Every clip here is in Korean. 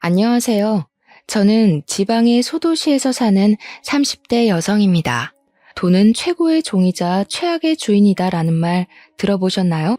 안녕하세요. 저는 지방의 소도시에서 사는 30대 여성입니다. 돈은 최고의 종이자 최악의 주인이다라는 말 들어보셨나요?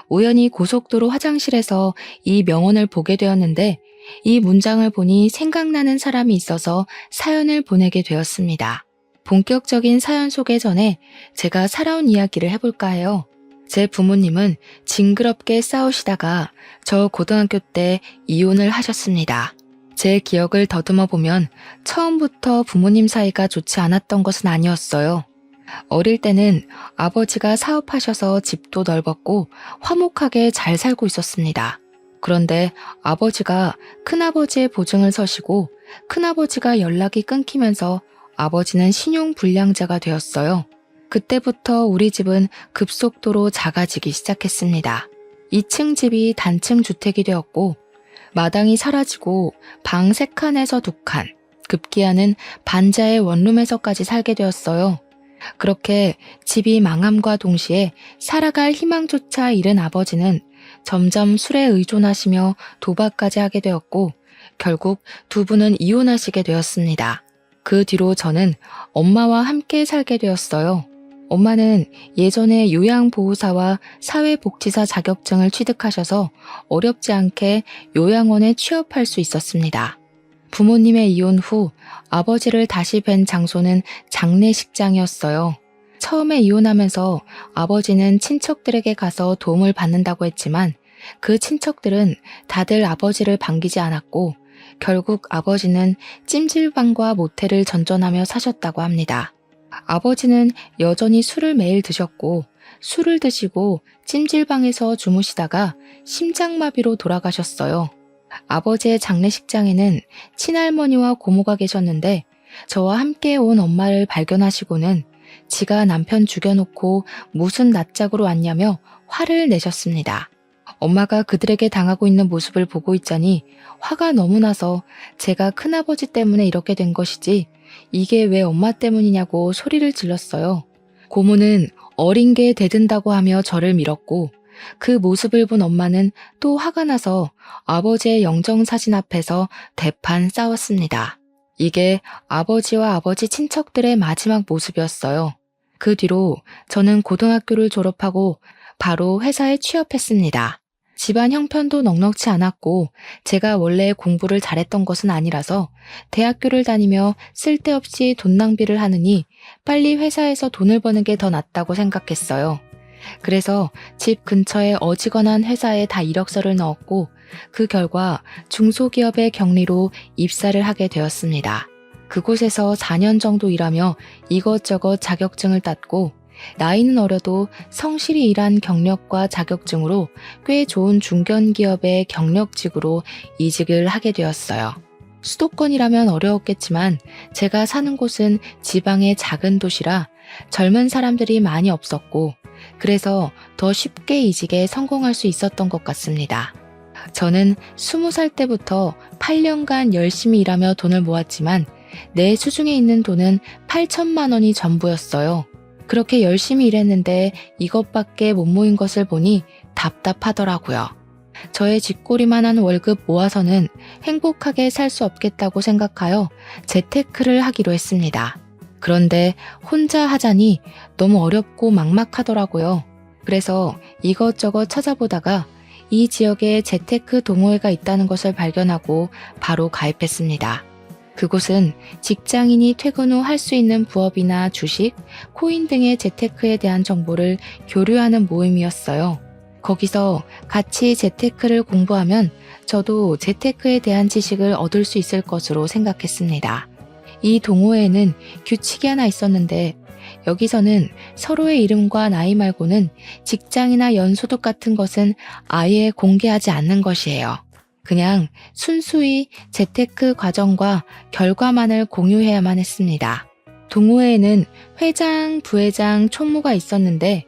우연히 고속도로 화장실에서 이 명언을 보게 되었는데 이 문장을 보니 생각나는 사람이 있어서 사연을 보내게 되었습니다. 본격적인 사연 소개 전에 제가 살아온 이야기를 해볼까 해요. 제 부모님은 징그럽게 싸우시다가 저 고등학교 때 이혼을 하셨습니다. 제 기억을 더듬어 보면 처음부터 부모님 사이가 좋지 않았던 것은 아니었어요. 어릴 때는 아버지가 사업하셔서 집도 넓었고 화목하게 잘 살고 있었습니다. 그런데 아버지가 큰아버지의 보증을 서시고 큰아버지가 연락이 끊기면서 아버지는 신용불량자가 되었어요. 그때부터 우리 집은 급속도로 작아지기 시작했습니다. 2층 집이 단층 주택이 되었고 마당이 사라지고 방 3칸에서 2칸, 급기야는 반자의 원룸에서까지 살게 되었어요. 그렇게 집이 망함과 동시에 살아갈 희망조차 잃은 아버지는 점점 술에 의존하시며 도박까지 하게 되었고 결국 두 분은 이혼하시게 되었습니다. 그 뒤로 저는 엄마와 함께 살게 되었어요. 엄마는 예전에 요양보호사와 사회복지사 자격증을 취득하셔서 어렵지 않게 요양원에 취업할 수 있었습니다. 부모님의 이혼 후 아버지를 다시 뵌 장소는 장례식장이었어요. 처음에 이혼하면서 아버지는 친척들에게 가서 도움을 받는다고 했지만 그 친척들은 다들 아버지를 반기지 않았고 결국 아버지는 찜질방과 모텔을 전전하며 사셨다고 합니다. 아버지는 여전히 술을 매일 드셨고 술을 드시고 찜질방에서 주무시다가 심장마비로 돌아가셨어요. 아버지의 장례식장에는 친할머니와 고모가 계셨는데 저와 함께 온 엄마를 발견하시고는 지가 남편 죽여놓고 무슨 낯짝으로 왔냐며 화를 내셨습니다. 엄마가 그들에게 당하고 있는 모습을 보고 있자니 화가 너무 나서 제가 큰아버지 때문에 이렇게 된 것이지 이게 왜 엄마 때문이냐고 소리를 질렀어요. 고모는 어린 게 대든다고 하며 저를 밀었고 그 모습을 본 엄마는 또 화가 나서 아버지의 영정사진 앞에서 대판 싸웠습니다. 이게 아버지와 아버지 친척들의 마지막 모습이었어요. 그 뒤로 저는 고등학교를 졸업하고 바로 회사에 취업했습니다. 집안 형편도 넉넉치 않았고 제가 원래 공부를 잘했던 것은 아니라서 대학교를 다니며 쓸데없이 돈 낭비를 하느니 빨리 회사에서 돈을 버는 게 더 낫다고 생각했어요. 그래서 집 근처에 어지간한 회사에 다 이력서를 넣었고 그 결과 중소기업의 격리로 입사를 하게 되었습니다. 그곳에서 4년 정도 일하며 이것저것 자격증을 땄고 나이는 어려도 성실히 일한 경력과 자격증으로 꽤 좋은 중견기업의 경력직으로 이직을 하게 되었어요. 수도권이라면 어려웠겠지만 제가 사는 곳은 지방의 작은 도시라 젊은 사람들이 많이 없었고 그래서 더 쉽게 이직에 성공할 수 있었던 것 같습니다. 저는 20살 때부터 8년간 열심히 일하며 돈을 모았지만 내 수중에 있는 돈은 8천만 원이 전부였어요. 그렇게 열심히 일했는데 이것밖에 못 모인 것을 보니 답답하더라고요. 저의 쥐꼬리만한 월급 모아서는 행복하게 살 수 없겠다고 생각하여 재테크를 하기로 했습니다. 그런데 혼자 하자니 너무 어렵고 막막하더라고요. 그래서 이것저것 찾아보다가 이 지역에 재테크 동호회가 있다는 것을 발견하고 바로 가입했습니다. 그곳은 직장인이 퇴근 후 할 수 있는 부업이나 주식, 코인 등의 재테크에 대한 정보를 교류하는 모임이었어요. 거기서 같이 재테크를 공부하면 저도 재테크에 대한 지식을 얻을 수 있을 것으로 생각했습니다. 이 동호회에는 규칙이 하나 있었는데 여기서는 서로의 이름과 나이 말고는 직장이나 연소득 같은 것은 아예 공개하지 않는 것이에요. 그냥 순수히 재테크 과정과 결과만을 공유해야만 했습니다. 동호회에는 회장, 부회장, 총무가 있었는데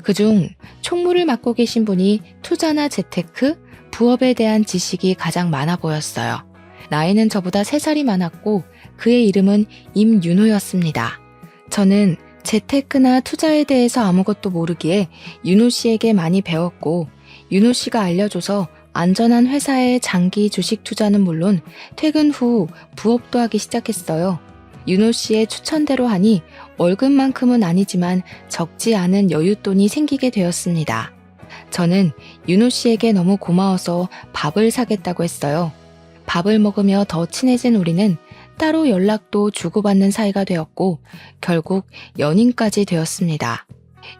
그중 총무를 맡고 계신 분이 투자나 재테크, 부업에 대한 지식이 가장 많아 보였어요. 나이는 저보다 3살이 많았고 그의 이름은 임윤호였습니다. 저는 재테크나 투자에 대해서 아무것도 모르기에 윤호 씨에게 많이 배웠고 윤호 씨가 알려줘서 안전한 회사의 장기 주식 투자는 물론 퇴근 후 부업도 하기 시작했어요. 윤호 씨의 추천대로 하니 월급만큼은 아니지만 적지 않은 여윳돈이 생기게 되었습니다. 저는 윤호 씨에게 너무 고마워서 밥을 사겠다고 했어요. 밥을 먹으며 더 친해진 우리는 따로 연락도 주고받는 사이가 되었고 결국 연인까지 되었습니다.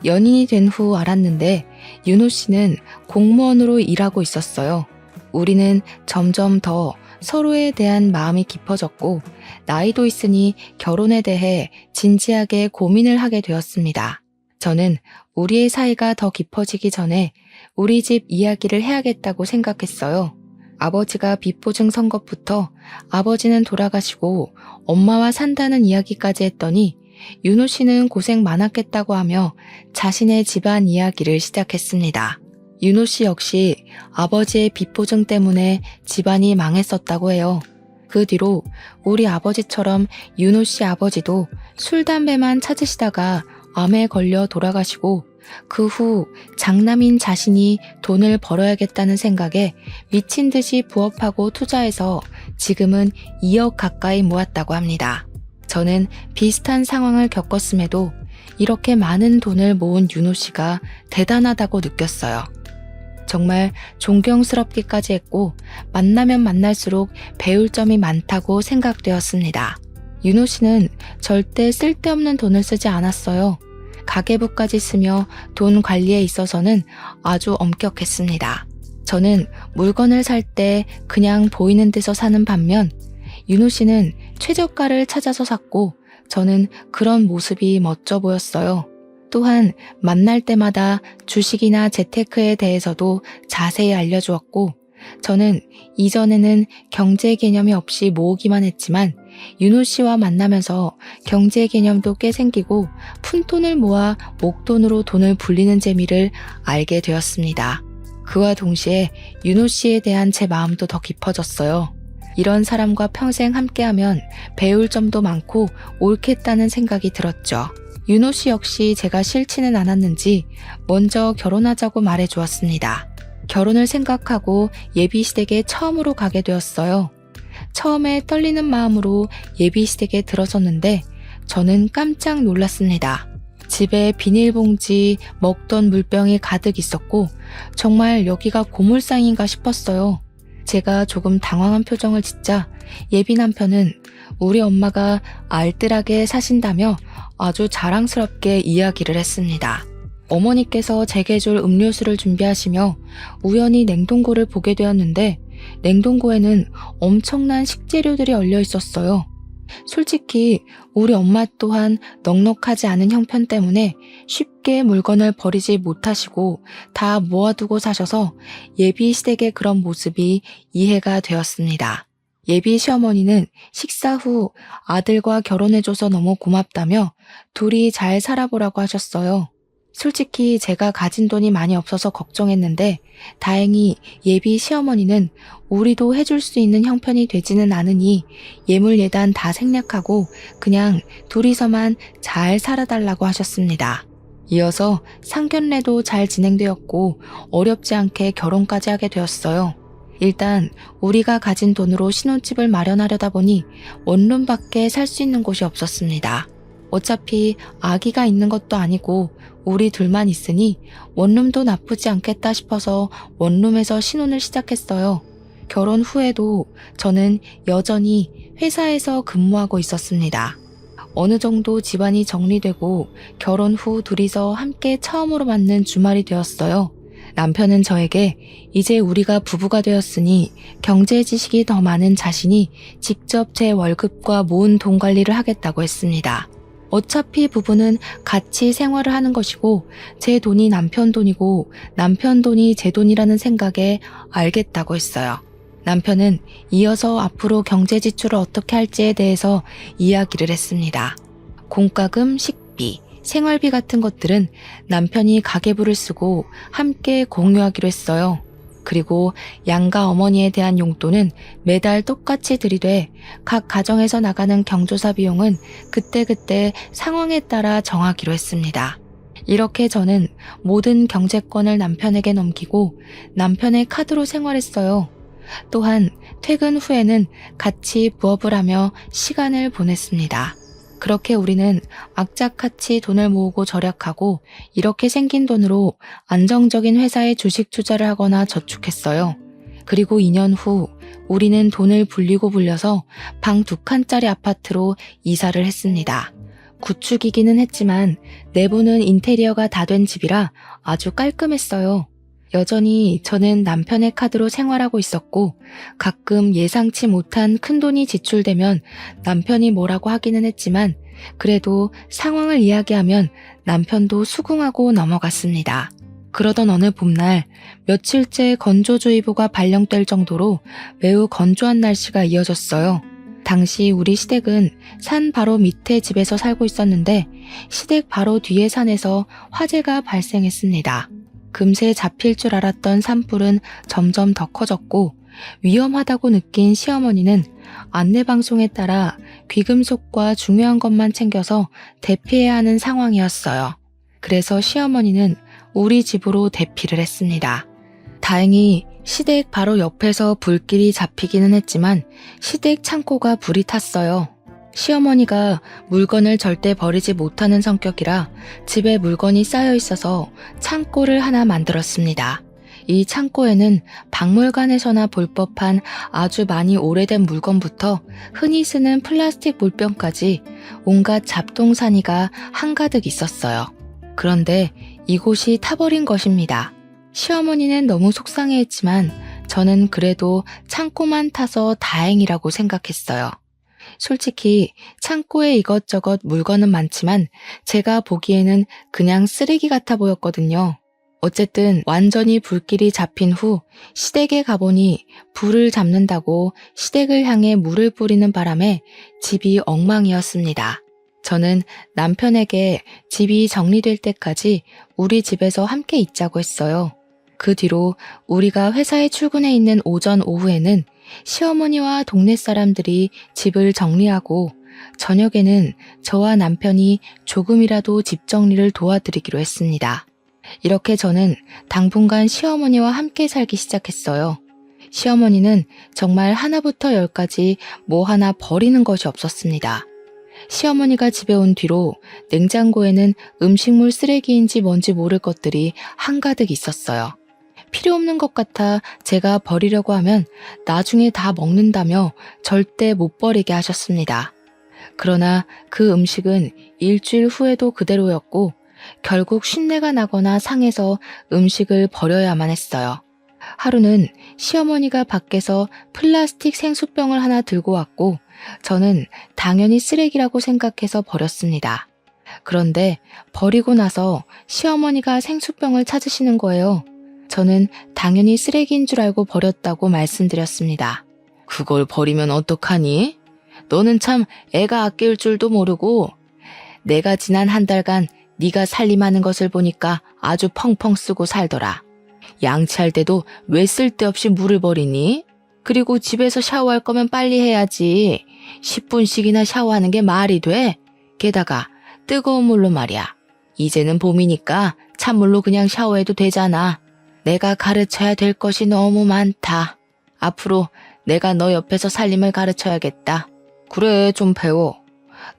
연인이 된 후 알았는데 윤호 씨는 공무원으로 일하고 있었어요. 우리는 점점 더 서로에 대한 마음이 깊어졌고 나이도 있으니 결혼에 대해 진지하게 고민을 하게 되었습니다. 저는 우리의 사이가 더 깊어지기 전에 우리 집 이야기를 해야겠다고 생각했어요. 아버지가 비보증 선 것부터 아버지는 돌아가시고 엄마와 산다는 이야기까지 했더니 윤호 씨는 고생 많았겠다고 하며 자신의 집안 이야기를 시작했습니다. 윤호 씨 역시 아버지의 빚보증 때문에 집안이 망했었다고 해요. 그 뒤로 우리 아버지처럼 윤호 씨 아버지도 술, 담배만 찾으시다가 암에 걸려 돌아가시고 그 후 장남인 자신이 돈을 벌어야겠다는 생각에 미친 듯이 부업하고 투자해서 지금은 2억 가까이 모았다고 합니다. 저는 비슷한 상황을 겪었음에도 이렇게 많은 돈을 모은 윤호 씨가 대단하다고 느꼈어요. 정말 존경스럽기까지 했고 만나면 만날수록 배울 점이 많다고 생각되었습니다. 윤호 씨는 절대 쓸데없는 돈을 쓰지 않았어요. 가계부까지 쓰며 돈 관리에 있어서는 아주 엄격했습니다. 저는 물건을 살 때 그냥 보이는 데서 사는 반면 윤호 씨는 최저가를 찾아서 샀고 저는 그런 모습이 멋져 보였어요. 또한 만날 때마다 주식이나 재테크에 대해서도 자세히 알려주었고 저는 이전에는 경제 개념이 없이 모으기만 했지만 윤호 씨와 만나면서 경제 개념도 꽤 생기고 푼돈을 모아 목돈으로 돈을 불리는 재미를 알게 되었습니다. 그와 동시에 윤호 씨에 대한 제 마음도 더 깊어졌어요. 이런 사람과 평생 함께하면 배울 점도 많고 옳겠다는 생각이 들었죠. 윤호 씨 역시 제가 싫지는 않았는지 먼저 결혼하자고 말해주었습니다. 결혼을 생각하고 예비시댁에 처음으로 가게 되었어요. 처음에 떨리는 마음으로 예비시댁에 들어섰는데 저는 깜짝 놀랐습니다. 집에 비닐봉지, 먹던 물병이 가득 있었고 정말 여기가 고물상인가 싶었어요. 제가 조금 당황한 표정을 짓자 예비 남편은 우리 엄마가 알뜰하게 사신다며 아주 자랑스럽게 이야기를 했습니다. 어머니께서 제게 줄 음료수를 준비하시며 우연히 냉동고를 보게 되었는데 냉동고에는 엄청난 식재료들이 얼려 있었어요. 솔직히 우리 엄마 또한 넉넉하지 않은 형편 때문에 쉽게 물건을 버리지 못하시고 다 모아두고 사셔서 예비 시댁의 그런 모습이 이해가 되었습니다. 예비 시어머니는 식사 후 아들과 결혼해줘서 너무 고맙다며 둘이 잘 살아보라고 하셨어요. 솔직히 제가 가진 돈이 많이 없어서 걱정했는데 다행히 예비 시어머니는 우리도 해줄 수 있는 형편이 되지는 않으니 예물예단 다 생략하고 그냥 둘이서만 잘 살아달라고 하셨습니다. 이어서 상견례도 잘 진행되었고 어렵지 않게 결혼까지 하게 되었어요. 일단 우리가 가진 돈으로 신혼집을 마련하려다 보니 원룸밖에 살 수 있는 곳이 없었습니다. 어차피 아기가 있는 것도 아니고 우리 둘만 있으니 원룸도 나쁘지 않겠다 싶어서 원룸에서 신혼을 시작했어요. 결혼 후에도 저는 여전히 회사에서 근무하고 있었습니다. 어느 정도 집안이 정리되고 결혼 후 둘이서 함께 처음으로 맞는 주말이 되었어요. 남편은 저에게 이제 우리가 부부가 되었으니 경제 지식이 더 많은 자신이 직접 제 월급과 모은 돈 관리를 하겠다고 했습니다. 어차피 부부는 같이 생활을 하는 것이고 제 돈이 남편 돈이고 남편 돈이 제 돈이라는 생각에 알겠다고 했어요. 남편은 이어서 앞으로 경제 지출을 어떻게 할지에 대해서 이야기를 했습니다. 공과금, 식비, 생활비 같은 것들은 남편이 가계부를 쓰고 함께 공유하기로 했어요. 그리고 양가 어머니에 대한 용돈은 매달 똑같이 들이되 각 가정에서 나가는 경조사 비용은 그때그때 상황에 따라 정하기로 했습니다. 이렇게 저는 모든 경제권을 남편에게 넘기고 남편의 카드로 생활했어요. 또한 퇴근 후에는 같이 부업을 하며 시간을 보냈습니다. 그렇게 우리는 악착같이 돈을 모으고 절약하고 이렇게 생긴 돈으로 안정적인 회사에 주식 투자를 하거나 저축했어요. 그리고 2년 후 우리는 돈을 불리고 불려서 방 2칸짜리 아파트로 이사를 했습니다. 구축이기는 했지만 내부는 인테리어가 다 된 집이라 아주 깔끔했어요. 여전히 저는 남편의 카드로 생활하고 있었고 가끔 예상치 못한 큰돈이 지출되면 남편이 뭐라고 하기는 했지만 그래도 상황을 이야기하면 남편도 수긍하고 넘어갔습니다. 그러던 어느 봄날 며칠째 건조주의보가 발령될 정도로 매우 건조한 날씨가 이어졌어요. 당시 우리 시댁은 산 바로 밑에 집에서 살고 있었는데 시댁 바로 뒤에 산에서 화재가 발생했습니다. 금세 잡힐 줄 알았던 산불은 점점 더 커졌고 위험하다고 느낀 시어머니는 안내방송에 따라 귀금속과 중요한 것만 챙겨서 대피해야 하는 상황이었어요. 그래서 시어머니는 우리 집으로 대피를 했습니다. 다행히 시댁 바로 옆에서 불길이 잡히기는 했지만 시댁 창고가 불이 탔어요. 시어머니가 물건을 절대 버리지 못하는 성격이라 집에 물건이 쌓여 있어서 창고를 하나 만들었습니다. 이 창고에는 박물관에서나 볼 법한 아주 많이 오래된 물건부터 흔히 쓰는 플라스틱 물병까지 온갖 잡동사니가 한가득 있었어요. 그런데 이곳이 타버린 것입니다. 시어머니는 너무 속상해했지만 저는 그래도 창고만 타서 다행이라고 생각했어요. 솔직히 창고에 이것저것 물건은 많지만 제가 보기에는 그냥 쓰레기 같아 보였거든요. 어쨌든 완전히 불길이 잡힌 후 시댁에 가보니 불을 잡는다고 시댁을 향해 물을 뿌리는 바람에 집이 엉망이었습니다. 저는 남편에게 집이 정리될 때까지 우리 집에서 함께 있자고 했어요. 그 뒤로 우리가 회사에 출근해 있는 오전 오후에는 시어머니와 동네 사람들이 집을 정리하고 저녁에는 저와 남편이 조금이라도 집 정리를 도와드리기로 했습니다. 이렇게 저는 당분간 시어머니와 함께 살기 시작했어요. 시어머니는 정말 하나부터 열까지 뭐 하나 버리는 것이 없었습니다. 시어머니가 집에 온 뒤로 냉장고에는 음식물 쓰레기인지 뭔지 모를 것들이 한가득 있었어요. 필요 없는 것 같아 제가 버리려고 하면 나중에 다 먹는다며 절대 못 버리게 하셨습니다. 그러나 그 음식은 일주일 후에도 그대로였고 결국 쉰내가 나거나 상해서 음식을 버려야만 했어요. 하루는 시어머니가 밖에서 플라스틱 생수병을 하나 들고 왔고 저는 당연히 쓰레기라고 생각해서 버렸습니다. 그런데 버리고 나서 시어머니가 생수병을 찾으시는 거예요. 저는 당연히 쓰레기인 줄 알고 버렸다고 말씀드렸습니다. 그걸 버리면 어떡하니? 너는 참 애가 아낄 줄도 모르고 내가 지난 한 달간 네가 살림하는 것을 보니까 아주 펑펑 쓰고 살더라. 양치할 때도 왜 쓸데없이 물을 버리니? 그리고 집에서 샤워할 거면 빨리 해야지. 10분씩이나 샤워하는 게 말이 돼? 게다가 뜨거운 물로 말이야. 이제는 봄이니까 찬물로 그냥 샤워해도 되잖아. 내가 가르쳐야 될 것이 너무 많다. 앞으로 내가 너 옆에서 살림을 가르쳐야겠다. 그래, 좀 배워.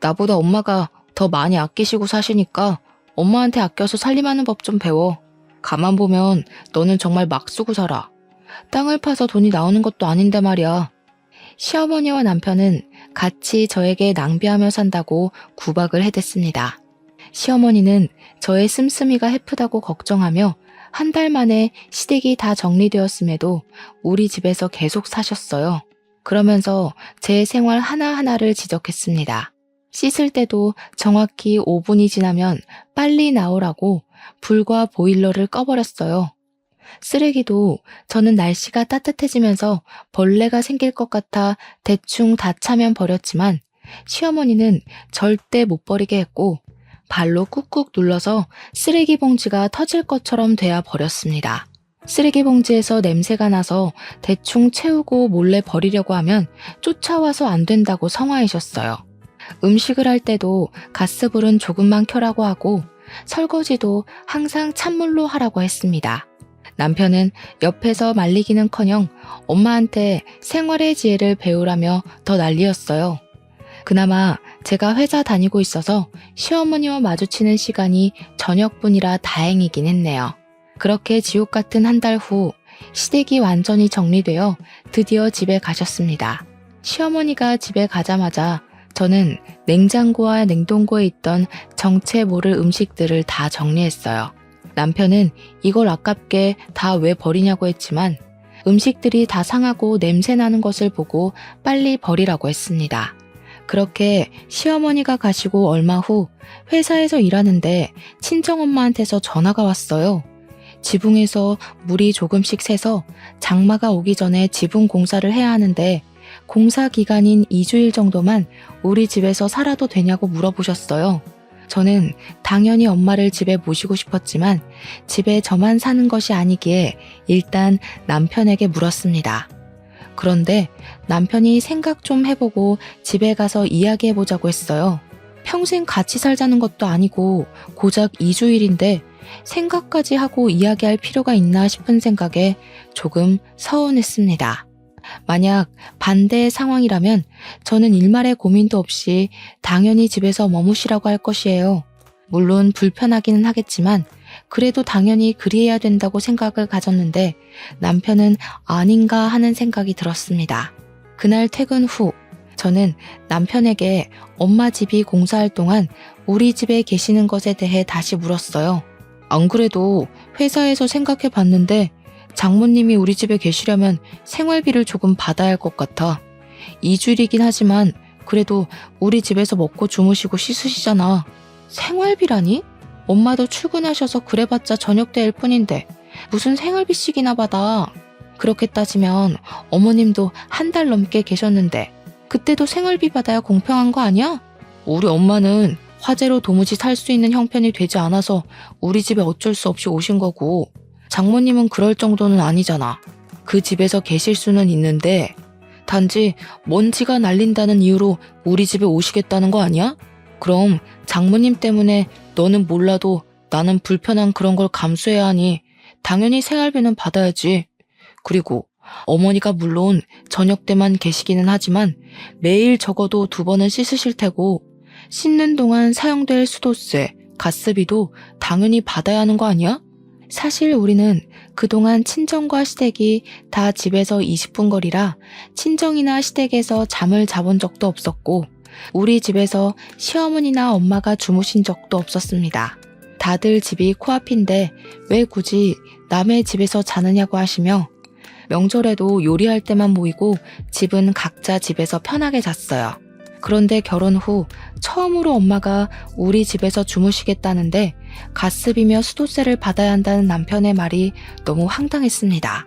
나보다 엄마가 더 많이 아끼시고 사시니까 엄마한테 아껴서 살림하는 법 좀 배워. 가만 보면 너는 정말 막 쓰고 살아. 땅을 파서 돈이 나오는 것도 아닌데 말이야. 시어머니와 남편은 같이 저에게 낭비하며 산다고 구박을 해댔습니다. 시어머니는 저의 씀씀이가 해프다고 걱정하며 한 달 만에 시댁이 다 정리되었음에도 우리 집에서 계속 사셨어요. 그러면서 제 생활 하나하나를 지적했습니다. 씻을 때도 정확히 5분이 지나면 빨리 나오라고 불과 보일러를 꺼버렸어요. 쓰레기도 저는 날씨가 따뜻해지면서 벌레가 생길 것 같아 대충 다 차면 버렸지만 시어머니는 절대 못 버리게 했고 발로 꾹꾹 눌러서 쓰레기 봉지가 터질 것처럼 돼야 버렸습니다. 쓰레기 봉지에서 냄새가 나서 대충 채우고 몰래 버리려고 하면 쫓아와서 안 된다고 성화이셨어요. 음식을 할 때도 가스불은 조금만 켜라고 하고 설거지도 항상 찬물로 하라고 했습니다. 남편은 옆에서 말리기는커녕 엄마한테 생활의 지혜를 배우라며 더 난리였어요. 그나마 제가 회사 다니고 있어서 시어머니와 마주치는 시간이 저녁뿐이라 다행이긴 했네요. 그렇게 지옥 같은 한 달 후 시댁이 완전히 정리되어 드디어 집에 가셨습니다. 시어머니가 집에 가자마자 저는 냉장고와 냉동고에 있던 정체 모를 음식들을 다 정리했어요. 남편은 이걸 아깝게 다 왜 버리냐고 했지만 음식들이 다 상하고 냄새 나는 것을 보고 빨리 버리라고 했습니다. 그렇게 시어머니가 가시고 얼마 후 회사에서 일하는데 친정엄마한테서 전화가 왔어요. 지붕에서 물이 조금씩 새서 장마가 오기 전에 지붕 공사를 해야 하는데 공사 기간인 2주일 정도만 우리 집에서 살아도 되냐고 물어보셨어요. 저는 당연히 엄마를 집에 모시고 싶었지만 집에 저만 사는 것이 아니기에 일단 남편에게 물었습니다. 그런데 남편이 생각 좀 해보고 집에 가서 이야기해보자고 했어요. 평생 같이 살자는 것도 아니고 고작 2주일인데 생각까지 하고 이야기할 필요가 있나 싶은 생각에 조금 서운했습니다. 만약 반대의 상황이라면 저는 일말의 고민도 없이 당연히 집에서 머무시라고 할 것이에요. 물론 불편하기는 하겠지만 그래도 당연히 그리해야 된다고 생각을 가졌는데 남편은 아닌가 하는 생각이 들었습니다. 그날 퇴근 후 저는 남편에게 엄마 집이 공사할 동안 우리 집에 계시는 것에 대해 다시 물었어요. 안 그래도 회사에서 생각해 봤는데 장모님이 우리 집에 계시려면 생활비를 조금 받아야 할 것 같아. 2주일이긴 하지만 그래도 우리 집에서 먹고 주무시고 씻으시잖아. 생활비라니? 엄마도 출근하셔서 그래봤자 저녁 때일 뿐인데 무슨 생활비씩이나 받아. 그렇게 따지면 어머님도 한 달 넘게 계셨는데 그때도 생활비 받아야 공평한 거 아니야? 우리 엄마는 화재로 도무지 살 수 있는 형편이 되지 않아서 우리 집에 어쩔 수 없이 오신 거고 장모님은 그럴 정도는 아니잖아. 그 집에서 계실 수는 있는데 단지 먼지가 날린다는 이유로 우리 집에 오시겠다는 거 아니야? 그럼 장모님 때문에 너는 몰라도 나는 불편한 그런 걸 감수해야 하니 당연히 생활비는 받아야지. 그리고 어머니가 물론 저녁 때만 계시기는 하지만 매일 적어도 2번은 씻으실 테고 씻는 동안 사용될 수도세, 가스비도 당연히 받아야 하는 거 아니야? 사실 우리는 그동안 친정과 시댁이 다 집에서 20분 거리라 친정이나 시댁에서 잠을 자본 적도 없었고 우리 집에서 시어머니나 엄마가 주무신 적도 없었습니다. 다들 집이 코앞인데 왜 굳이 남의 집에서 자느냐고 하시며 명절에도 요리할 때만 모이고 집은 각자 집에서 편하게 잤어요. 그런데 결혼 후 처음으로 엄마가 우리 집에서 주무시겠다는데 가스비며 수도세를 받아야 한다는 남편의 말이 너무 황당했습니다.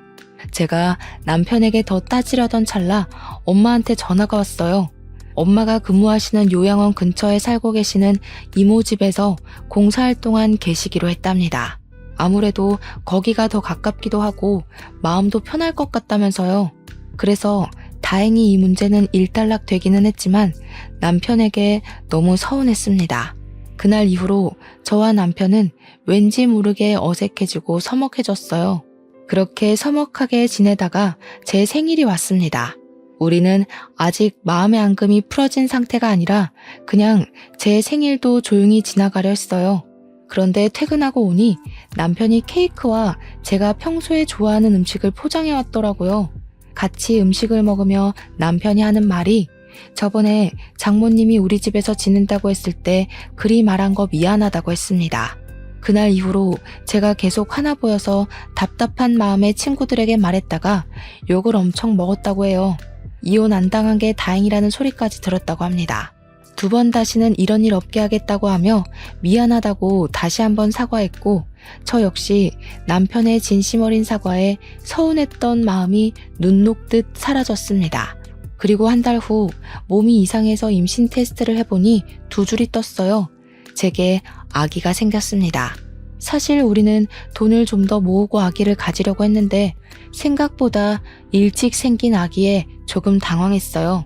제가 남편에게 더 따지려던 찰나 엄마한테 전화가 왔어요. 엄마가 근무하시는 요양원 근처에 살고 계시는 이모 집에서 공사할 동안 계시기로 했답니다. 아무래도 거기가 더 가깝기도 하고 마음도 편할 것 같다면서요. 그래서 다행히 이 문제는 일단락 되기는 했지만 남편에게 너무 서운했습니다. 그날 이후로 저와 남편은 왠지 모르게 어색해지고 서먹해졌어요. 그렇게 서먹하게 지내다가 제 생일이 왔습니다. 우리는 아직 마음의 앙금이 풀어진 상태가 아니라 그냥 제 생일도 조용히 지나가려 했어요. 그런데 퇴근하고 오니 남편이 케이크와 제가 평소에 좋아하는 음식을 포장해 왔더라고요. 같이 음식을 먹으며 남편이 하는 말이 저번에 장모님이 우리 집에서 지낸다고 했을 때 그리 말한 거 미안하다고 했습니다. 그날 이후로 제가 계속 화나 보여서 답답한 마음에 친구들에게 말했다가 욕을 엄청 먹었다고 해요. 이혼 안 당한 게 다행이라는 소리까지 들었다고 합니다. 2번 다시는 이런 일 없게 하겠다고 하며 미안하다고 다시 한번 사과했고 저 역시 남편의 진심 어린 사과에 서운했던 마음이 눈 녹듯 사라졌습니다. 그리고 한 달 후 몸이 이상해서 임신 테스트를 해보니 2줄이 떴어요. 제게 아기가 생겼습니다. 사실 우리는 돈을 좀 더 모으고 아기를 가지려고 했는데 생각보다 일찍 생긴 아기에 조금 당황했어요.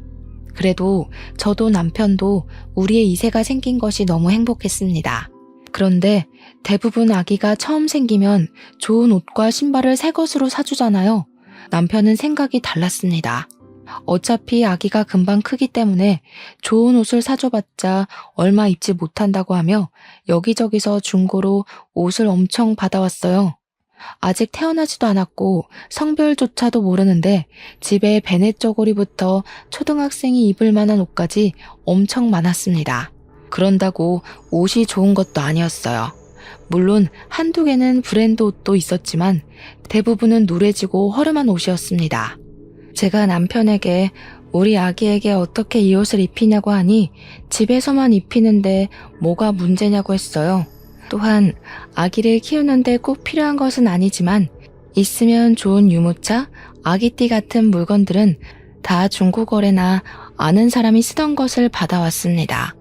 그래도 저도 남편도 우리의 이세가 생긴 것이 너무 행복했습니다. 그런데 대부분 아기가 처음 생기면 좋은 옷과 신발을 새 것으로 사주잖아요. 남편은 생각이 달랐습니다. 어차피 아기가 금방 크기 때문에 좋은 옷을 사줘봤자 얼마 입지 못한다고 하며 여기저기서 중고로 옷을 엄청 받아왔어요. 아직 태어나지도 않았고 성별조차도 모르는데 집에 베넷 저고리부터 초등학생이 입을 만한 옷까지 엄청 많았습니다. 그런다고 옷이 좋은 것도 아니었어요. 물론 한두 개는 브랜드 옷도 있었지만 대부분은 누래지고 허름한 옷이었습니다. 제가 남편에게 우리 아기에게 어떻게 이 옷을 입히냐고 하니 집에서만 입히는데 뭐가 문제냐고 했어요. 또한 아기를 키우는데 꼭 필요한 것은 아니지만 있으면 좋은 유모차, 아기띠 같은 물건들은 다 중고거래나 아는 사람이 쓰던 것을 받아왔습니다.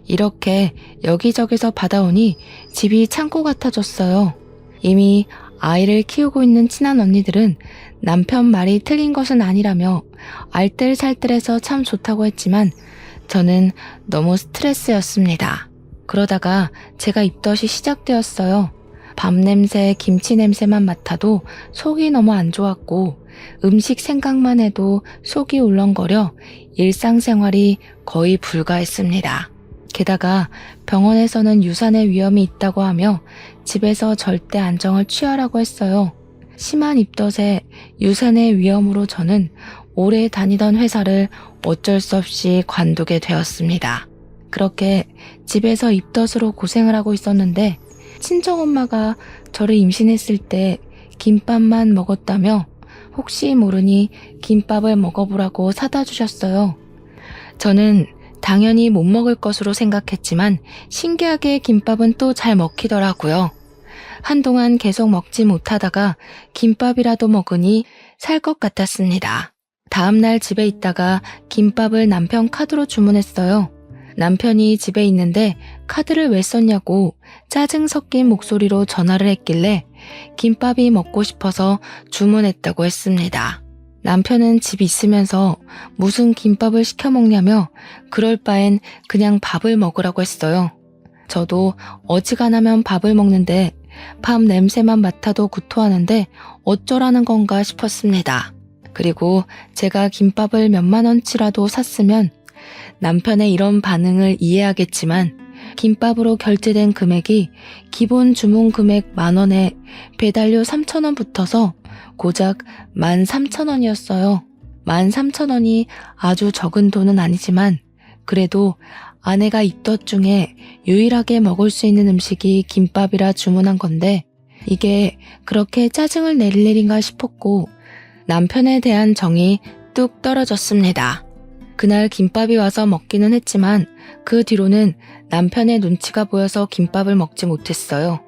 이렇게 여기저기서 받아오니 집이 창고 같아졌어요. 이미 아이를 키우고 있는 친한 언니들은 남편 말이 틀린 것은 아니라며 알뜰살뜰해서 참 좋다고 했지만 저는 너무 스트레스였습니다. 그러다가 제가 입덧이 시작되었어요. 밥 냄새, 김치 냄새만 맡아도 속이 너무 안 좋았고 음식 생각만 해도 속이 울렁거려 일상생활이 거의 불가했습니다. 게다가 병원에서는 유산의 위험이 있다고 하며 집에서 절대 안정을 취하라고 했어요. 심한 입덧에 유산의 위험으로 저는 오래 다니던 회사를 어쩔 수 없이 관두게 되었습니다. 그렇게 집에서 입덧으로 고생을 하고 있었는데 친정엄마가 저를 임신했을 때 김밥만 먹었다며 혹시 모르니 김밥을 먹어보라고 사다 주셨어요. 저는 당연히 못 먹을 것으로 생각했지만 신기하게 김밥은 또 잘 먹히더라고요. 한동안 계속 먹지 못하다가 김밥이라도 먹으니 살 것 같았습니다. 다음날 집에 있다가 김밥을 남편 카드로 주문했어요. 남편이 집에 있는데 카드를 왜 썼냐고 짜증 섞인 목소리로 전화를 했길래 김밥이 먹고 싶어서 주문했다고 했습니다. 남편은 집 있으면서 무슨 김밥을 시켜 먹냐며 그럴 바엔 그냥 밥을 먹으라고 했어요. 저도 어지간하면 밥을 먹는데 밥 냄새만 맡아도 구토하는데 어쩌라는 건가 싶었습니다. 그리고 제가 김밥을 몇만 원치라도 샀으면 남편의 이런 반응을 이해하겠지만 김밥으로 결제된 금액이 기본 주문 금액 10,000원에 배달료 3,000원 붙어서 고작 13,000원이었어요. 13,000원이 아주 적은 돈은 아니지만 그래도 아내가 입덧 중에 유일하게 먹을 수 있는 음식이 김밥이라 주문한 건데 이게 그렇게 짜증을 낼 일인가 싶었고 남편에 대한 정이 뚝 떨어졌습니다. 그날 김밥이 와서 먹기는 했지만 그 뒤로는 남편의 눈치가 보여서 김밥을 먹지 못했어요.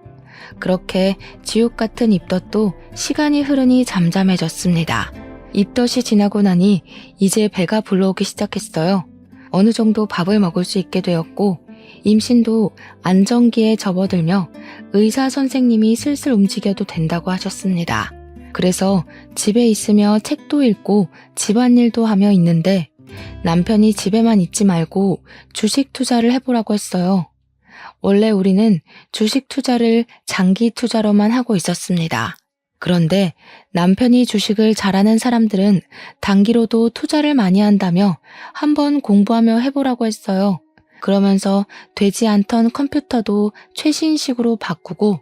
그렇게 지옥 같은 입덧도 시간이 흐르니 잠잠해졌습니다. 입덧이 지나고 나니 이제 배가 불러오기 시작했어요. 어느 정도 밥을 먹을 수 있게 되었고 임신도 안정기에 접어들며 의사 선생님이 슬슬 움직여도 된다고 하셨습니다. 그래서 집에 있으며 책도 읽고 집안일도 하며 있는데 남편이 집에만 있지 말고 주식 투자를 해보라고 했어요. 원래 우리는 주식 투자를 장기 투자로만 하고 있었습니다. 그런데 남편이 주식을 잘하는 사람들은 단기로도 투자를 많이 한다며 한번 공부하며 해보라고 했어요. 그러면서 되지 않던 컴퓨터도 최신식으로 바꾸고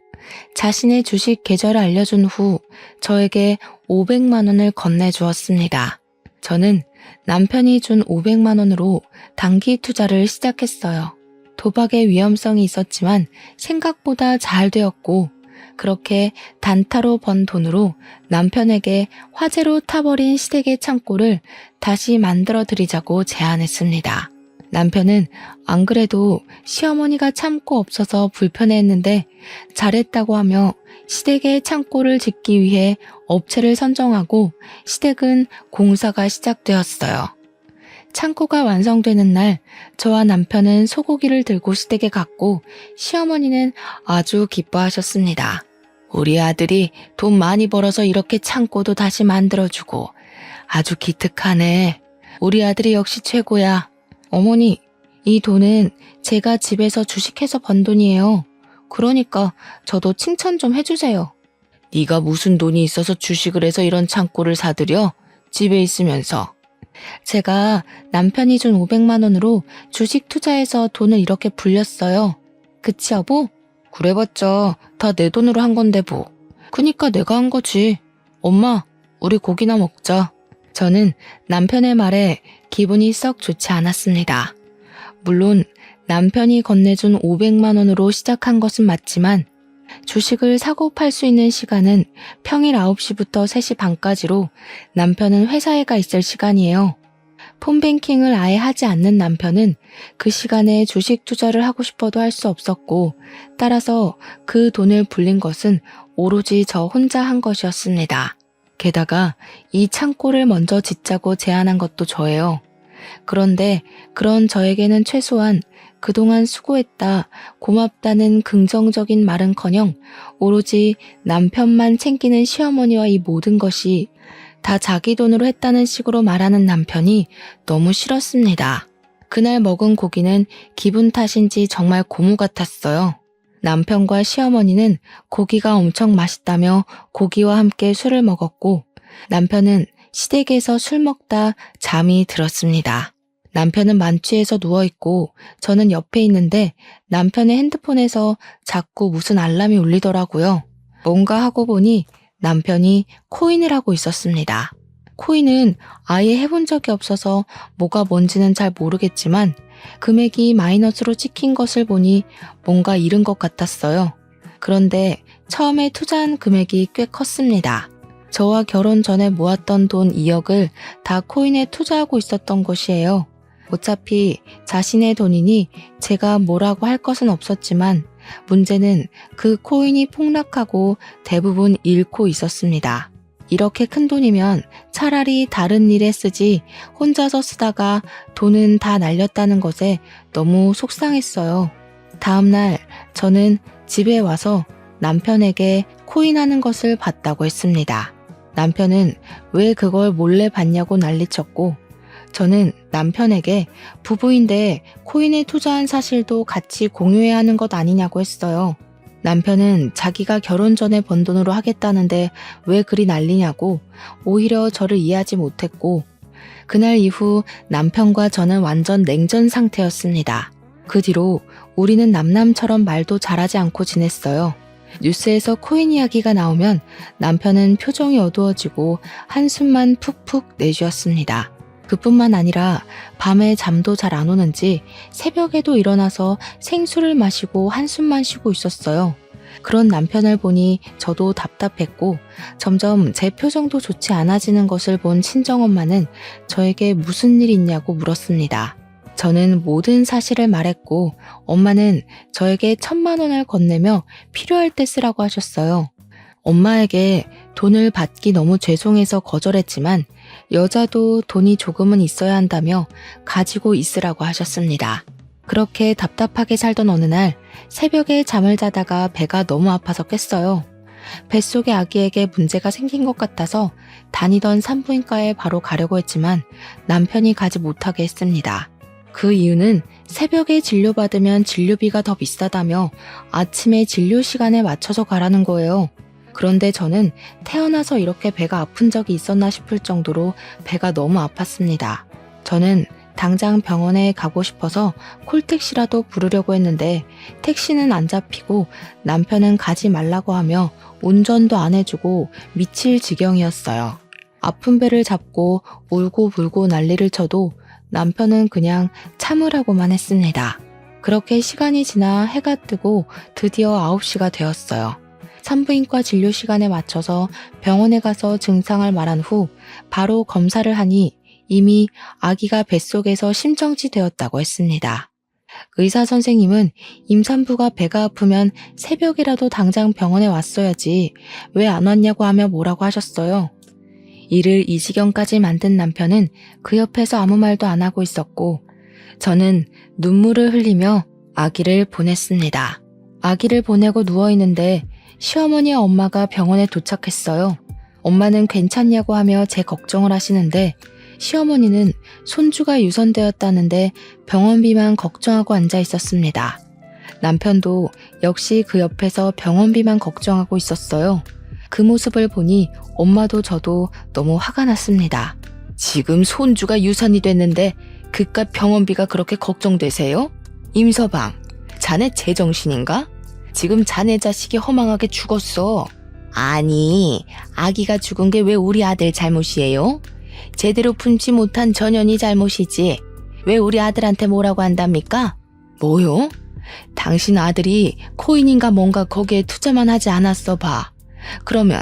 자신의 주식 계좌를 알려준 후 저에게 500만 원을 건네주었습니다. 저는 남편이 준 500만 원으로 단기 투자를 시작했어요. 도박의 위험성이 있었지만 생각보다 잘 되었고 그렇게 단타로 번 돈으로 남편에게 화재로 타버린 시댁의 창고를 다시 만들어 드리자고 제안했습니다. 남편은 안 그래도 시어머니가 참고 없어서 불편해했는데 잘했다고 하며 시댁의 창고를 짓기 위해 업체를 선정하고 시댁은 공사가 시작되었어요. 창고가 완성되는 날 저와 남편은 소고기를 들고 시댁에 갔고 시어머니는 아주 기뻐하셨습니다. 우리 아들이 돈 많이 벌어서 이렇게 창고도 다시 만들어주고 아주 기특하네. 우리 아들이 역시 최고야. 어머니, 이 돈은 제가 집에서 주식해서 번 돈이에요. 그러니까 저도 칭찬 좀 해주세요. 네가 무슨 돈이 있어서 주식을 해서 이런 창고를 사들여? 집에 있으면서. 제가 남편이 준 500만 원으로 주식 투자해서 돈을 이렇게 불렸어요. 그치 여보? 그래봤자 다 내 돈으로 한 건데 뭐. 그니까 내가 한 거지. 엄마, 우리 고기나 먹자. 저는 남편의 말에 기분이 썩 좋지 않았습니다. 물론 남편이 건네준 500만 원으로 시작한 것은 맞지만 주식을 사고 팔 수 있는 시간은 평일 9시부터 3시 반까지로 남편은 회사에 가 있을 시간이에요. 폰뱅킹을 아예 하지 않는 남편은 그 시간에 주식 투자를 하고 싶어도 할 수 없었고, 따라서 그 돈을 불린 것은 오로지 저 혼자 한 것이었습니다. 게다가 이 창고를 먼저 짓자고 제안한 것도 저예요. 그런데 그런 저에게는 최소한 그동안 수고했다, 고맙다는 긍정적인 말은커녕 오로지 남편만 챙기는 시어머니와 이 모든 것이 다 자기 돈으로 했다는 식으로 말하는 남편이 너무 싫었습니다. 그날 먹은 고기는 기분 탓인지 정말 고무 같았어요. 남편과 시어머니는 고기가 엄청 맛있다며 고기와 함께 술을 먹었고, 남편은 시댁에서 술 먹다 잠이 들었습니다. 남편은 만취해서 누워있고 저는 옆에 있는데 남편의 핸드폰에서 자꾸 무슨 알람이 울리더라고요. 뭔가 하고 보니 남편이 코인을 하고 있었습니다. 코인은 아예 해본 적이 없어서 뭐가 뭔지는 잘 모르겠지만 금액이 마이너스로 찍힌 것을 보니 뭔가 잃은 것 같았어요. 그런데 처음에 투자한 금액이 꽤 컸습니다. 저와 결혼 전에 모았던 돈 2억을 다 코인에 투자하고 있었던 것이에요. 어차피 자신의 돈이니 제가 뭐라고 할 것은 없었지만 문제는 그 코인이 폭락하고 대부분 잃고 있었습니다. 이렇게 큰 돈이면 차라리 다른 일에 쓰지 혼자서 쓰다가 돈은 다 날렸다는 것에 너무 속상했어요. 다음날 저는 집에 와서 남편에게 코인하는 것을 봤다고 했습니다. 남편은 왜 그걸 몰래 봤냐고 난리쳤고, 저는 남편에게 부부인데 코인에 투자한 사실도 같이 공유해야 하는 것 아니냐고 했어요. 남편은 자기가 결혼 전에 번 돈으로 하겠다는데 왜 그리 난리냐고 오히려 저를 이해하지 못했고, 그날 이후 남편과 저는 완전 냉전 상태였습니다. 그 뒤로 우리는 남남처럼 말도 잘하지 않고 지냈어요. 뉴스에서 코인 이야기가 나오면 남편은 표정이 어두워지고 한숨만 푹푹 내쉬었습니다. 그뿐만 아니라 밤에 잠도 잘 안 오는지 새벽에도 일어나서 생수를 마시고 한숨만 쉬고 있었어요. 그런 남편을 보니 저도 답답했고 점점 제 표정도 좋지 않아지는 것을 본 친정엄마는 저에게 무슨 일 있냐고 물었습니다. 저는 모든 사실을 말했고 엄마는 저에게 1,000만 원을 건네며 필요할 때 쓰라고 하셨어요. 엄마에게 돈을 받기 너무 죄송해서 거절했지만 여자도 돈이 조금은 있어야 한다며 가지고 있으라고 하셨습니다. 그렇게 답답하게 살던 어느 날 새벽에 잠을 자다가 배가 너무 아파서 깼어요. 뱃속의 아기에게 문제가 생긴 것 같아서 다니던 산부인과에 바로 가려고 했지만 남편이 가지 못하게 했습니다. 그 이유는 새벽에 진료받으면 진료비가 더 비싸다며 아침에 진료 시간에 맞춰서 가라는 거예요. 그런데 저는 태어나서 이렇게 배가 아픈 적이 있었나 싶을 정도로 배가 너무 아팠습니다. 저는 당장 병원에 가고 싶어서 콜택시라도 부르려고 했는데 택시는 안 잡히고 남편은 가지 말라고 하며 운전도 안 해주고 미칠 지경이었어요. 아픈 배를 잡고 울고불고 난리를 쳐도 남편은 그냥 참으라고만 했습니다. 그렇게 시간이 지나 해가 뜨고 드디어 9시가 되었어요. 산부인과 진료 시간에 맞춰서 병원에 가서 증상을 말한 후 바로 검사를 하니 이미 아기가 뱃속에서 심정지 되었다고 했습니다. 의사 선생님은 임산부가 배가 아프면 새벽이라도 당장 병원에 왔어야지 왜 안 왔냐고 하며 뭐라고 하셨어요. 이를 이 지경까지 만든 남편은 그 옆에서 아무 말도 안 하고 있었고 저는 눈물을 흘리며 아기를 보냈습니다. 아기를 보내고 누워있는데 시어머니와 엄마가 병원에 도착했어요. 엄마는 괜찮냐고 하며 제 걱정을 하시는데 시어머니는 손주가 유선되었다는데 병원비만 걱정하고 앉아 있었습니다. 남편도 역시 그 옆에서 병원비만 걱정하고 있었어요. 그 모습을 보니 엄마도 저도 너무 화가 났습니다. 지금 손주가 유산이 됐는데 그깟 병원비가 그렇게 걱정되세요? 임서방, 자네 제정신인가? 지금 자네 자식이 허망하게 죽었어. 아니, 아기가 죽은 게 왜 우리 아들 잘못이에요? 제대로 품지 못한 전현이 잘못이지. 왜 우리 아들한테 뭐라고 한답니까? 뭐요? 당신 아들이 코인인가 뭔가 거기에 투자만 하지 않았어 봐. 그러면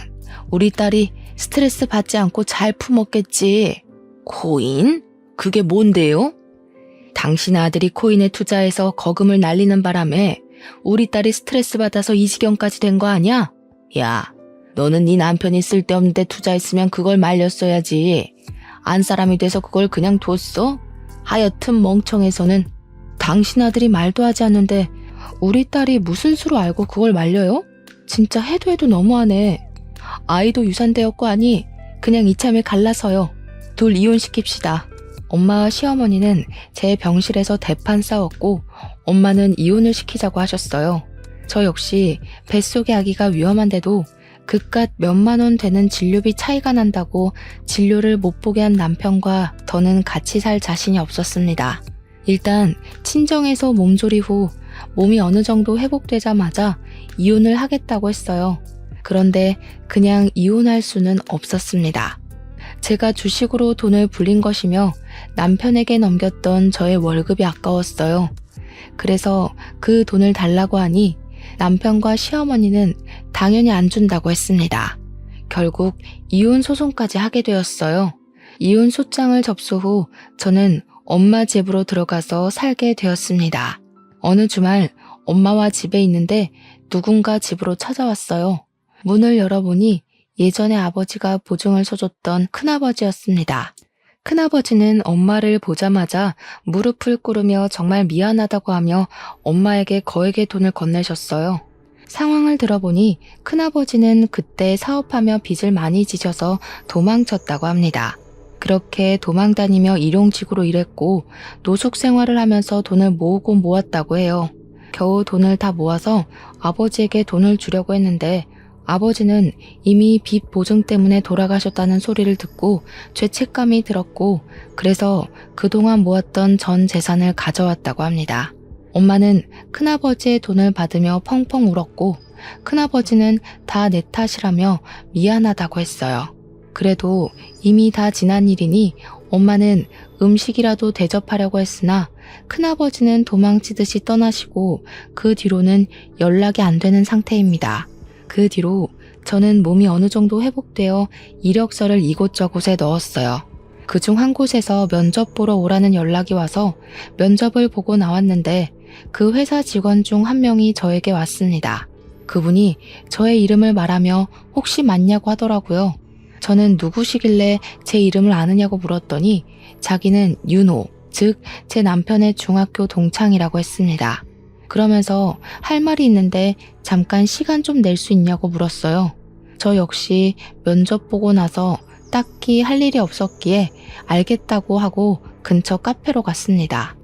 우리 딸이 스트레스 받지 않고 잘 품었겠지. 코인? 그게 뭔데요? 당신 아들이 코인에 투자해서 거금을 날리는 바람에 우리 딸이 스트레스 받아서 이 지경까지 된 거 아니야? 야, 너는 네 남편이 쓸데없는데 투자했으면 그걸 말렸어야지. 안 사람이 돼서 그걸 그냥 뒀어? 하여튼 멍청해서는. 당신 아들이 말도 하지 않는데 우리 딸이 무슨 수로 알고 그걸 말려요? 진짜 해도 너무하네. 아이도 유산되었고 하니 그냥 이참에 갈라서요. 둘 이혼시킵시다. 엄마와 시어머니는 제 병실에서 대판 싸웠고 엄마는 이혼을 시키자고 하셨어요. 저 역시 뱃속의 아기가 위험한데도 그깟 몇만 원 되는 진료비 차이가 난다고 진료를 못 보게 한 남편과 더는 같이 살 자신이 없었습니다. 일단 친정에서 몸조리 후 몸이 어느 정도 회복되자마자 이혼을 하겠다고 했어요. 그런데 그냥 이혼할 수는 없었습니다. 제가 주식으로 돈을 불린 것이며 남편에게 넘겼던 저의 월급이 아까웠어요. 그래서 그 돈을 달라고 하니 남편과 시어머니는 당연히 안 준다고 했습니다. 결국 이혼 소송까지 하게 되었어요. 이혼 소장을 접수 후 저는 엄마 집으로 들어가서 살게 되었습니다. 어느 주말 엄마와 집에 있는데 누군가 집으로 찾아왔어요. 문을 열어보니 예전에 아버지가 보증을 서줬던 큰아버지였습니다. 큰아버지는 엄마를 보자마자 무릎을 꿇으며 정말 미안하다고 하며 엄마에게 거액의 돈을 건네셨어요. 상황을 들어보니 큰아버지는 그때 사업하며 빚을 많이 지셔서 도망쳤다고 합니다. 그렇게 도망다니며 일용직으로 일했고 노숙 생활을 하면서 돈을 모으고 모았다고 해요. 겨우 돈을 다 모아서 아버지에게 돈을 주려고 했는데 아버지는 이미 빚 보증 때문에 돌아가셨다는 소리를 듣고 죄책감이 들었고 그래서 그동안 모았던 전 재산을 가져왔다고 합니다. 엄마는 큰아버지의 돈을 받으며 펑펑 울었고 큰아버지는 다 내 탓이라며 미안하다고 했어요. 그래도 이미 다 지난 일이니 엄마는 음식이라도 대접하려고 했으나 큰아버지는 도망치듯이 떠나시고 그 뒤로는 연락이 안 되는 상태입니다. 그 뒤로 저는 몸이 어느 정도 회복되어 이력서를 이곳저곳에 넣었어요. 그중 한 곳에서 면접 보러 오라는 연락이 와서 면접을 보고 나왔는데 그 회사 직원 중 한 명이 저에게 왔습니다. 그분이 저의 이름을 말하며 혹시 맞냐고 하더라고요. 저는 누구시길래 제 이름을 아느냐고 물었더니 자기는 윤호, 즉 제 남편의 중학교 동창이라고 했습니다. 그러면서 할 말이 있는데 잠깐 시간 좀 낼 수 있냐고 물었어요. 저 역시 면접 보고 나서 딱히 할 일이 없었기에 알겠다고 하고 근처 카페로 갔습니다.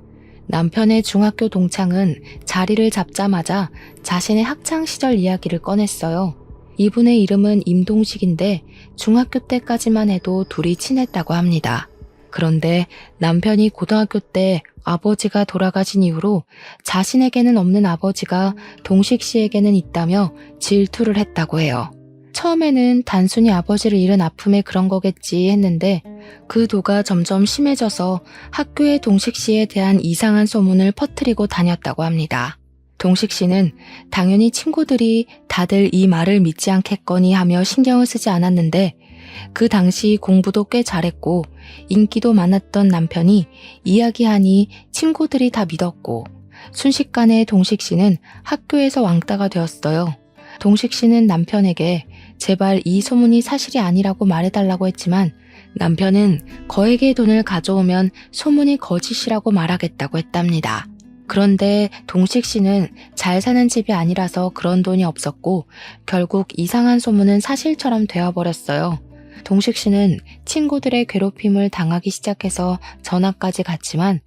남편의 중학교 동창은 자리를 잡자마자 자신의 학창시절 이야기를 꺼냈어요. 이분의 이름은 임동식인데 중학교 때까지만 해도 둘이 친했다고 합니다. 그런데 남편이 고등학교 때 아버지가 돌아가신 이후로 자신에게는 없는 아버지가 동식 씨에게는 있다며 질투를 했다고 해요. 처음에는 단순히 아버지를 잃은 아픔에 그런 거겠지 했는데 그 도가 점점 심해져서 학교에 동식 씨에 대한 이상한 소문을 퍼뜨리고 다녔다고 합니다. 동식 씨는 당연히 친구들이 다들 이 말을 믿지 않겠거니 하며 신경을 쓰지 않았는데 그 당시 공부도 꽤 잘했고 인기도 많았던 남편이 이야기하니 친구들이 다 믿었고 순식간에 동식 씨는 학교에서 왕따가 되었어요. 동식 씨는 남편에게 제발 이 소문이 사실이 아니라고 말해달라고 했지만 남편은 거액의 돈을 가져오면 소문이 거짓이라고 말하겠다고 했답니다. 그런데 동식 씨는 잘 사는 집이 아니라서 그런 돈이 없었고 결국 이상한 소문은 사실처럼 되어버렸어요. 동식 씨는 친구들의 괴롭힘을 당하기 시작해서 전학까지 갔지만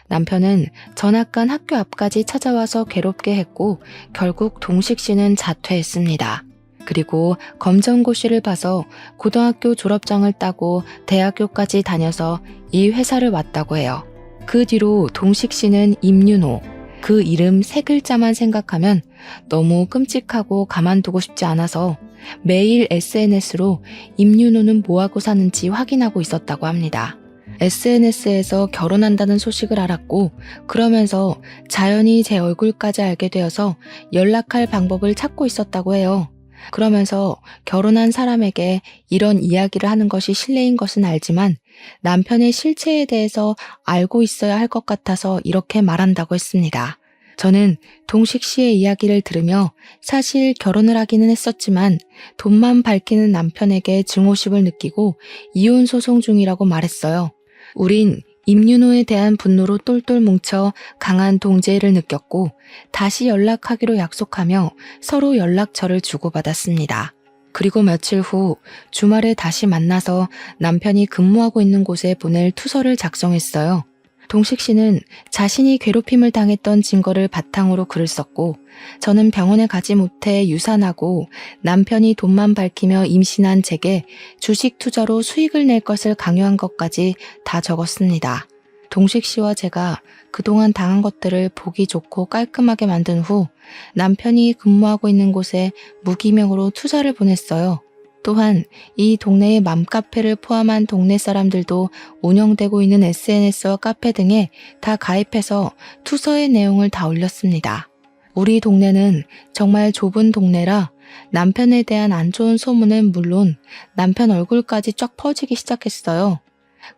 남편은 전학간 학교 앞까지 찾아와서 괴롭게 했고 결국 동식 씨는 자퇴했습니다. 그리고 검정고시를 봐서 고등학교 졸업장을 따고 대학교까지 다녀서 이 회사를 왔다고 해요. 그 뒤로 동식 씨는 임윤호, 그 이름 세 글자만 생각하면 너무 끔찍하고 가만두고 싶지 않아서 매일 SNS로 임윤호는 뭐하고 사는지 확인하고 있었다고 합니다. SNS에서 결혼한다는 소식을 알았고 그러면서 자연히 제 얼굴까지 알게 되어서 연락할 방법을 찾고 있었다고 해요. 그러면서 결혼한 사람에게 이런 이야기를 하는 것이 실례인 것은 알지만 남편의 실체에 대해서 알고 있어야 할 것 같아서 이렇게 말한다고 했습니다. 저는 동식 씨의 이야기를 들으며 사실 결혼을 하기는 했었지만 돈만 밝히는 남편에게 증오심을 느끼고 이혼 소송 중이라고 말했어요. 우린 임윤호에 대한 분노로 똘똘 뭉쳐 강한 동지애를 느꼈고 다시 연락하기로 약속하며 서로 연락처를 주고받았습니다. 그리고 며칠 후 주말에 다시 만나서 남편이 근무하고 있는 곳에 보낼 투서를 작성했어요. 동식 씨는 자신이 괴롭힘을 당했던 증거를 바탕으로 글을 썼고 저는 병원에 가지 못해 유산하고 남편이 돈만 밝히며 임신한 제게 주식 투자로 수익을 낼 것을 강요한 것까지 다 적었습니다. 동식 씨와 제가 그동안 당한 것들을 보기 좋고 깔끔하게 만든 후 남편이 근무하고 있는 곳에 무기명으로 투자를 보냈어요. 또한 이 동네의 맘카페를 포함한 동네 사람들도 운영되고 있는 SNS와 카페 등에 다 가입해서 투서의 내용을 다 올렸습니다. 우리 동네는 정말 좁은 동네라 남편에 대한 안 좋은 소문은 물론 남편 얼굴까지 쫙 퍼지기 시작했어요.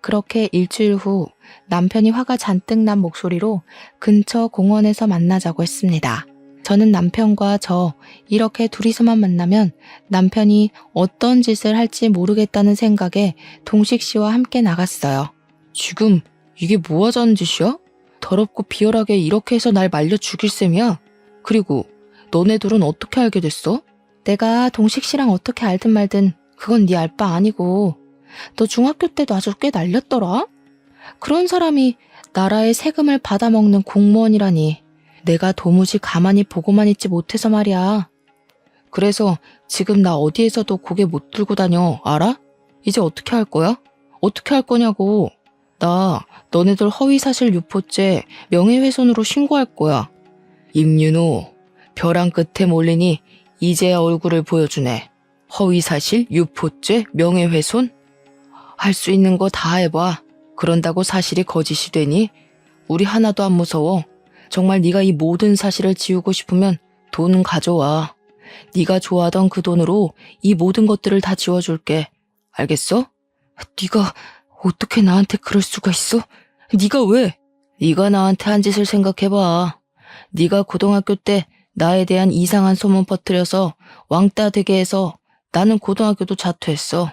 그렇게 일주일 후 남편이 화가 잔뜩 난 목소리로 근처 공원에서 만나자고 했습니다. 저는 남편과 저 이렇게 둘이서만 만나면 남편이 어떤 짓을 할지 모르겠다는 생각에 동식 씨와 함께 나갔어요. 지금 이게 뭐 하자는 짓이야? 더럽고 비열하게 이렇게 해서 날 말려 죽일 셈이야? 그리고 너네 둘은 어떻게 알게 됐어? 내가 동식 씨랑 어떻게 알든 말든 그건 네 알 바 아니고 너 중학교 때도 아주 꽤 날렸더라? 그런 사람이 나라의 세금을 받아먹는 공무원이라니 내가 도무지 가만히 보고만 있지 못해서 말이야. 그래서 지금 나 어디에서도 고개 못 들고 다녀, 알아? 이제 어떻게 할 거야? 어떻게 할 거냐고. 나 너네들 허위사실 유포죄 명예훼손으로 신고할 거야. 임윤호, 벼랑 끝에 몰리니 이제야 얼굴을 보여주네. 허위사실 유포죄 명예훼손? 할 수 있는 거 다 해봐. 그런다고 사실이 거짓이 되니? 우리 하나도 안 무서워. 정말 네가 이 모든 사실을 지우고 싶으면 돈은 가져와. 네가 좋아하던 그 돈으로 이 모든 것들을 다 지워줄게. 알겠어? 네가 어떻게 나한테 그럴 수가 있어? 네가 왜? 네가 나한테 한 짓을 생각해봐. 네가 고등학교 때 나에 대한 이상한 소문 퍼뜨려서 왕따 되게 해서 나는 고등학교도 자퇴했어.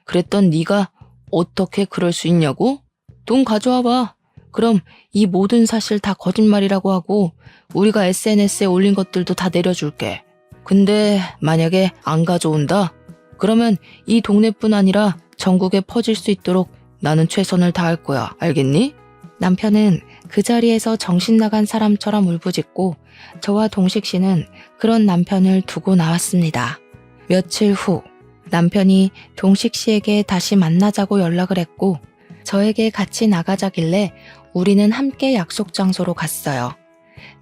그랬던 네가 어떻게 그럴 수 있냐고? 돈 가져와봐. 그럼 이 모든 사실 다 거짓말이라고 하고 우리가 SNS에 올린 것들도 다 내려줄게. 근데 만약에 안 가져온다? 그러면 이 동네뿐 아니라 전국에 퍼질 수 있도록 나는 최선을 다할 거야. 알겠니? 남편은 그 자리에서 정신 나간 사람처럼 울부짖고 저와 동식 씨는 그런 남편을 두고 나왔습니다. 며칠 후 남편이 동식 씨에게 다시 만나자고 연락을 했고 저에게 같이 나가자길래 우리는 함께 약속 장소로 갔어요.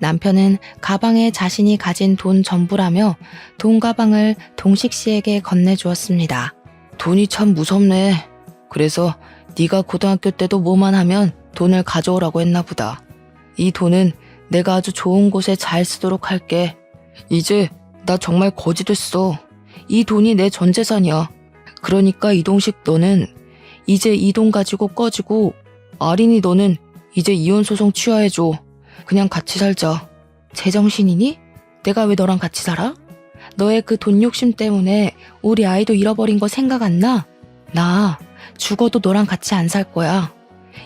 남편은 가방에 자신이 가진 돈 전부라며 돈 가방을 동식 씨에게 건네주었습니다. 돈이 참 무섭네. 그래서 네가 고등학교 때도 뭐만 하면 돈을 가져오라고 했나 보다. 이 돈은 내가 아주 좋은 곳에 잘 쓰도록 할게. 이제 나 정말 거지 됐어. 이 돈이 내 전 재산이야. 그러니까 이동식 너는 이제 이 돈 가지고 꺼지고 아린이 너는 이제 이혼 소송 취하해줘. 그냥 같이 살자. 제정신이니? 내가 왜 너랑 같이 살아? 너의 그 돈 욕심 때문에 우리 아이도 잃어버린 거 생각 안 나? 나 죽어도 너랑 같이 안 살 거야.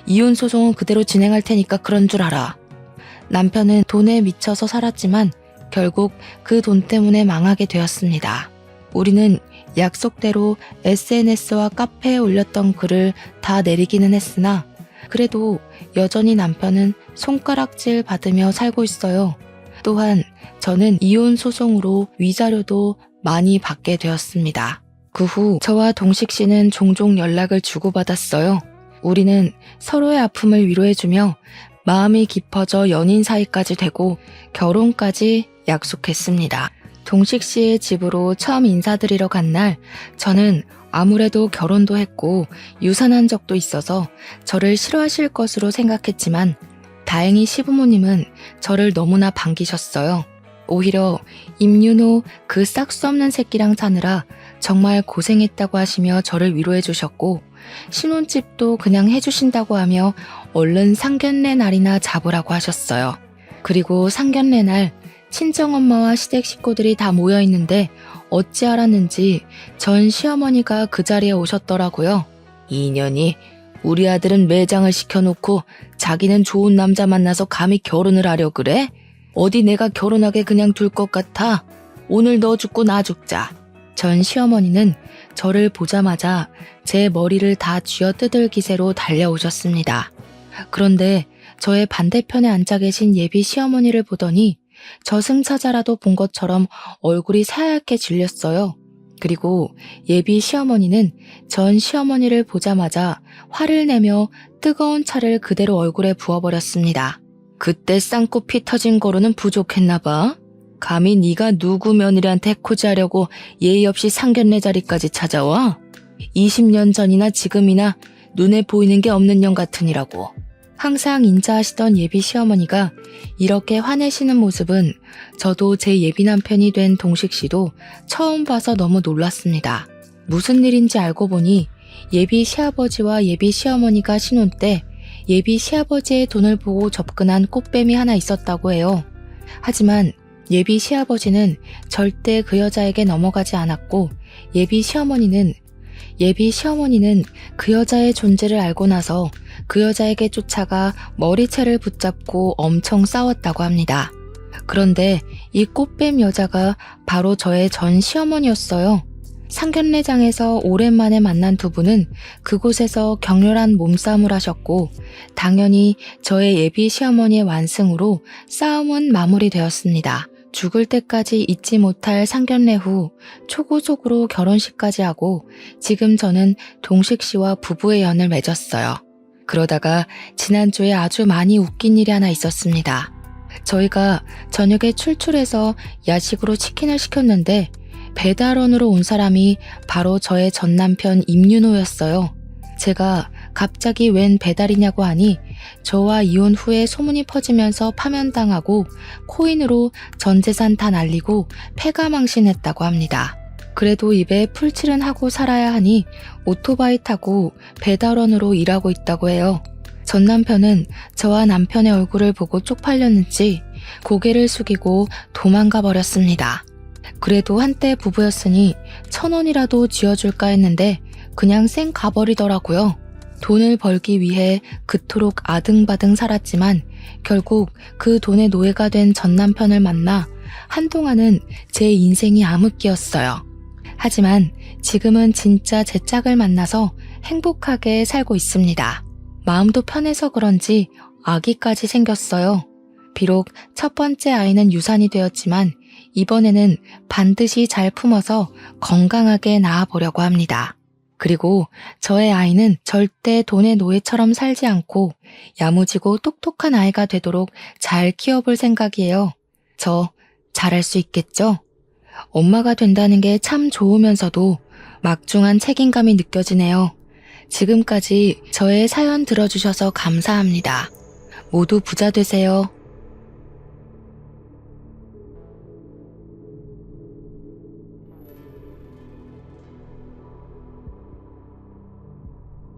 이혼 소송은 그대로 진행할 테니까 그런 줄 알아. 남편은 돈에 미쳐서 살았지만 결국 그 돈 때문에 망하게 되었습니다. 우리는 약속대로 SNS와 카페에 올렸던 글을 다 내리기는 했으나 그래도 여전히 남편은 손가락질 받으며 살고 있어요. 또한 저는 이혼 소송으로 위자료도 많이 받게 되었습니다. 그 후 저와 동식 씨는 종종 연락을 주고받았어요. 우리는 서로의 아픔을 위로해주며 마음이 깊어져 연인 사이까지 되고 결혼까지 약속했습니다. 동식 씨의 집으로 처음 인사드리러 간 날 저는 아무래도 결혼도 했고 유산한 적도 있어서 저를 싫어하실 것으로 생각했지만 다행히 시부모님은 저를 너무나 반기셨어요. 오히려 임윤호 그 싹수 없는 새끼랑 사느라 정말 고생했다고 하시며 저를 위로해 주셨고 신혼집도 그냥 해주신다고 하며 얼른 상견례 날이나 잡으라고 하셨어요. 그리고 상견례 날 친정엄마와 시댁 식구들이 다 모여있는데 어찌 알았는지 전 시어머니가 그 자리에 오셨더라고요. 이년이 우리 아들은 매장을 시켜놓고 자기는 좋은 남자 만나서 감히 결혼을 하려 그래? 어디 내가 결혼하게 그냥 둘 것 같아? 오늘 너 죽고 나 죽자. 전 시어머니는 저를 보자마자 제 머리를 다 쥐어뜯을 기세로 달려오셨습니다. 그런데 저의 반대편에 앉아 계신 예비 시어머니를 보더니 저승사자라도 본 것처럼 얼굴이 하얗게 질렸어요. 그리고 예비 시어머니는 전 시어머니를 보자마자 화를 내며 뜨거운 차를 그대로 얼굴에 부어버렸습니다. 그때 쌍코 피 터진 거로는 부족했나 봐. 감히 네가 누구 며느리한테 해코지하려고 예의 없이 상견례 자리까지 찾아와? 20년 전이나 지금이나 눈에 보이는 게 없는 년 같으니라고. 항상 인자하시던 예비 시어머니가 이렇게 화내시는 모습은 저도 제 예비 남편이 된 동식 씨도 처음 봐서 너무 놀랐습니다. 무슨 일인지 알고 보니 예비 시아버지와 예비 시어머니가 신혼 때 예비 시아버지의 돈을 보고 접근한 꽃뱀이 하나 있었다고 해요. 하지만 예비 시아버지는 절대 그 여자에게 넘어가지 않았고 예비 시어머니는 그 여자의 존재를 알고 나서 그 여자에게 쫓아가 머리채를 붙잡고 엄청 싸웠다고 합니다. 그런데 이 꽃뱀 여자가 바로 저의 전 시어머니였어요. 상견례장에서 오랜만에 만난 두 분은 그곳에서 격렬한 몸싸움을 하셨고 당연히 저의 예비 시어머니의 완승으로 싸움은 마무리되었습니다. 죽을 때까지 잊지 못할 상견례 후 초고속으로 결혼식까지 하고 지금 저는 동식 씨와 부부의 연을 맺었어요. 그러다가 지난주에 아주 많이 웃긴 일이 하나 있었습니다. 저희가 저녁에 출출해서 야식으로 치킨을 시켰는데 배달원으로 온 사람이 바로 저의 전 남편 임윤호였어요. 제가 갑자기 웬 배달이냐고 하니 저와 이혼 후에 소문이 퍼지면서 파면당하고 코인으로 전 재산 다 날리고 패가망신했다고 합니다. 그래도 입에 풀칠은 하고 살아야 하니 오토바이 타고 배달원으로 일하고 있다고 해요. 전 남편은 저와 남편의 얼굴을 보고 쪽팔렸는지 고개를 숙이고 도망가 버렸습니다. 그래도 한때 부부였으니 1,000원이라도 쥐어줄까 했는데 그냥 쌩 가버리더라고요. 돈을 벌기 위해 그토록 아등바등 살았지만 결국 그 돈의 노예가 된 전 남편을 만나 한동안은 제 인생이 암흑기였어요. 하지만 지금은 진짜 제 짝을 만나서 행복하게 살고 있습니다. 마음도 편해서 그런지 아기까지 생겼어요. 비록 첫 번째 아이는 유산이 되었지만 이번에는 반드시 잘 품어서 건강하게 낳아보려고 합니다. 그리고 저의 아이는 절대 돈의 노예처럼 살지 않고 야무지고 똑똑한 아이가 되도록 잘 키워볼 생각이에요. 저 잘할 수 있겠죠? 엄마가 된다는 게 참 좋으면서도 막중한 책임감이 느껴지네요. 지금까지 저의 사연 들어주셔서 감사합니다. 모두 부자 되세요.